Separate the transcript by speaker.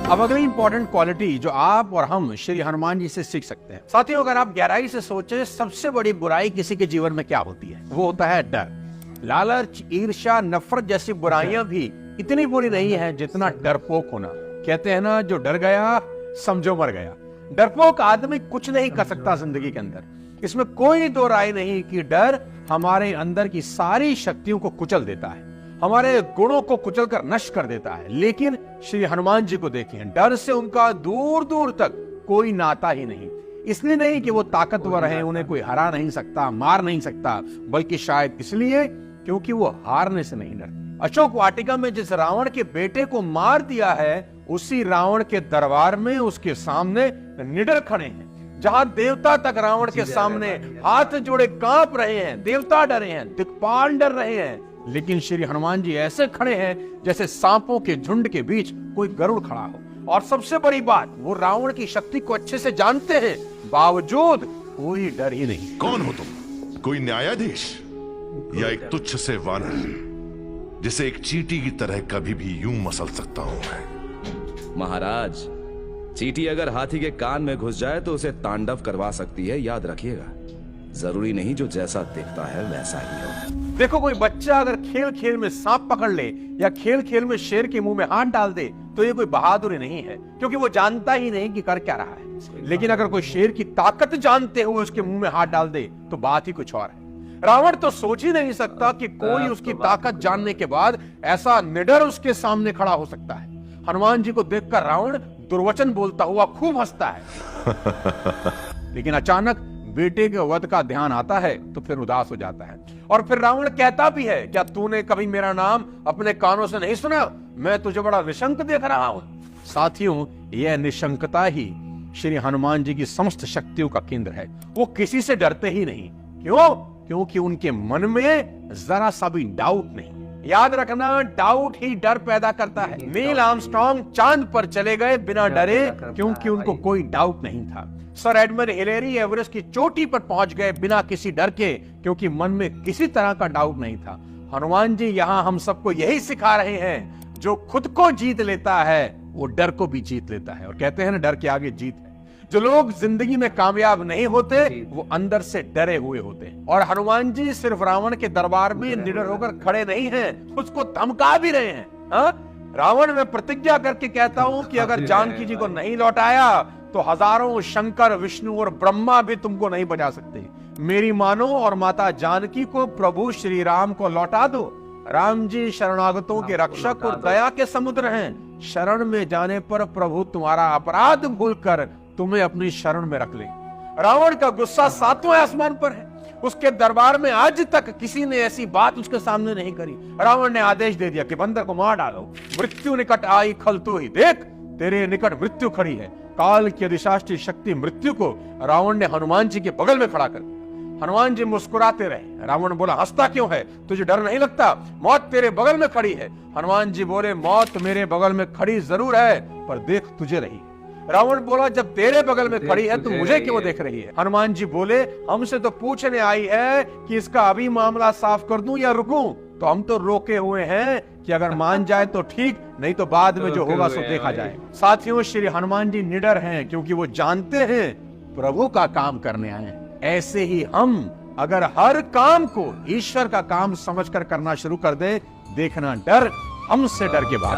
Speaker 1: अब अगली important quality जो आप और हम श्री हनुमान जी से सीख सकते हैं। साथियों, अगर आप गहराई से सोचें, सबसे बड़ी बुराई किसी के जीवन में क्या होती है? वो होता है डर। लालच, ईर्ष्या, नफरत जैसी बुराइयां भी इतनी बुरी नहीं है जितना डरपोक होना। कहते हैं ना, जो डर गया समझो मर गया। डरपोक आदमी कुछ नहीं कर सकता जिंदगी के अंदर। इसमें कोई दो राय नहीं कि डर हमारे अंदर की सारी शक्तियों को कुचल देता है, हमारे गुणों को कुचलकर नष्ट कर देता है। लेकिन श्री हनुमान जी को देखें, डर से उनका दूर दूर तक कोई नाता ही नहीं। इसलिए नहीं कि वो ताकतवर हैं, उन्हें कोई हरा नहीं सकता, मार नहीं सकता, बल्कि शायद इसलिए क्योंकि वो हारने से नहीं डरते। अशोक वाटिका में जिस रावण के बेटे को मार दिया है, उसी रावण के दरबार में उसके सामने निडर खड़े हैं। जहां देवता तक रावण के सामने हाथ जोड़े कांप रहे हैं, देवता डरे हैं, दिक्पाल डर रहे हैं, लेकिन श्री हनुमान जी ऐसे खड़े हैं जैसे सांपों के झुंड के बीच कोई गरुड़ खड़ा हो। और सबसे बड़ी बात, वो रावण की शक्ति को अच्छे से जानते हैं, बावजूद कोई डर ही नहीं।
Speaker 2: कौन हो तुम? कोई न्यायाधीश या एक तुच्छ से वानर जिसे एक चींटी की तरह कभी भी यूं मसल सकता हूं मैं?
Speaker 3: महाराज, चींटी अगर हाथी के कान में घुस जाए तो उसे तांडव करवा सकती है, याद रखिएगा। जरूरी नहीं जो जैसा दिखता है वैसा ही हो।
Speaker 1: देखो, कोई बच्चा अगर खेल खेल में सांप पकड़ ले या खेल खेल में शेर के मुंह में हाथ डाल दे तो ये कोई बहादुरी नहीं है, क्योंकि वो जानता ही नहीं कि कर क्या रहा है। लेकिन अगर कोई शेर की ताकत जानते हुए उसके मुंह में हाथ डाल दे तो बात ही कुछ और है। रावण तो सोच ही नहीं सकता कि कोई उसकी ताकत जानने के बाद ऐसा निडर उसके सामने खड़ा हो सकता है। हनुमान जी को देखकर रावण दुर्वचन बोलता हुआ खूब हंसता है। लेकिन अचानक बेटे के वध का ध्यान आता है तो फिर उदास हो जाता है। और फिर रावण कहता भी है, क्या तूने कभी मेरा नाम अपने कानों से नहीं सुना? मैं तुझे बड़ा निशंक देख रहा हूं। साथियों, यह निशंकता ही श्री हनुमान जी की समस्त शक्तियों का केंद्र है। वो किसी से डरते ही नहीं। क्यों? क्योंकि उनके मन में जरा सा भी डाउट नहीं। याद रखना, डाउट ही डर पैदा करता है। नील आर्मस्ट्रांग चांद पर चले गए बिना डरे, क्योंकि उनको कोई डाउट नहीं था। सर एडमंड हिलेरी एवरेस्ट की चोटी पर पहुंच गए बिना किसी डर के, क्योंकि मन में किसी तरह का डाउट नहीं था। हनुमान जी यहां हम सबको यही सिखा रहे हैं, जो खुद को जीत लेता है वो डर को भी जीत लेता है। और कहते हैं ना, डर के आगे जीत है। जो लोग जिंदगी में कामयाब नहीं होते वो अंदर से डरे हुए होते हैं। और हनुमान जी सिर्फ रावण के दरबार में निडर होकर खड़े नहीं हैं, उसको धमका भी रहे हैं। रावण, मैं प्रतिज्ञा करके कहता हूं कि अगर जानकी जी को नहीं लौटाया तो हजारों शंकर, विष्णु और ब्रह्मा भी तुमको नहीं बचा सकते। मेरी मानो और माता जानकी को प्रभु श्री राम को लौटा दो। राम जी शरणागतों के रक्षक और दया के समुद्र हैं। शरण में जाने पर प्रभु तुम्हारा अपराध भूलकर तुम्हें अपनी शरण में रख ले। रावण का गुस्सा सातवें आसमान पर है। उसके दरबार में आज तक किसी ने ऐसी बात उसके सामने नहीं करी। रावण ने आदेश दे दिया कि बंदर को मार डालो। मृत्यु निकट आई खल तू ही, देख तेरे निकट मृत्यु खड़ी है। काल की अधिशास्त्री शक्ति मृत्यु को रावण ने हनुमान जी के बगल में खड़ा कर दिया। हनुमान जी मुस्कुराते रहे। रावण बोला, हंसता क्यों है? तुझे डर नहीं लगता? मौत तेरे बगल में खड़ी है। हनुमान जी बोले, मौत मेरे बगल में खड़ी जरूर है, पर देख तुझे रही। रावण बोला, जब तेरे बगल में खड़ी है तो मुझे क्यों देख रही है? हनुमान जी बोले, हमसे तो पूछने आई है कि इसका अभी मामला साफ कर दूं या रुकूं? तो हम तो रोके हुए हैं कि अगर मान जाए तो ठीक, नहीं तो बाद में जो होगा सो देखा जाए। साथियों, श्री हनुमान जी निडर हैं क्योंकि वो जानते हैं प्रभु का काम करने आए हैं। ऐसे ही हम अगर हर काम को ईश्वर का काम समझकर करना शुरू कर दे, देखना डर हमसे डर के बाद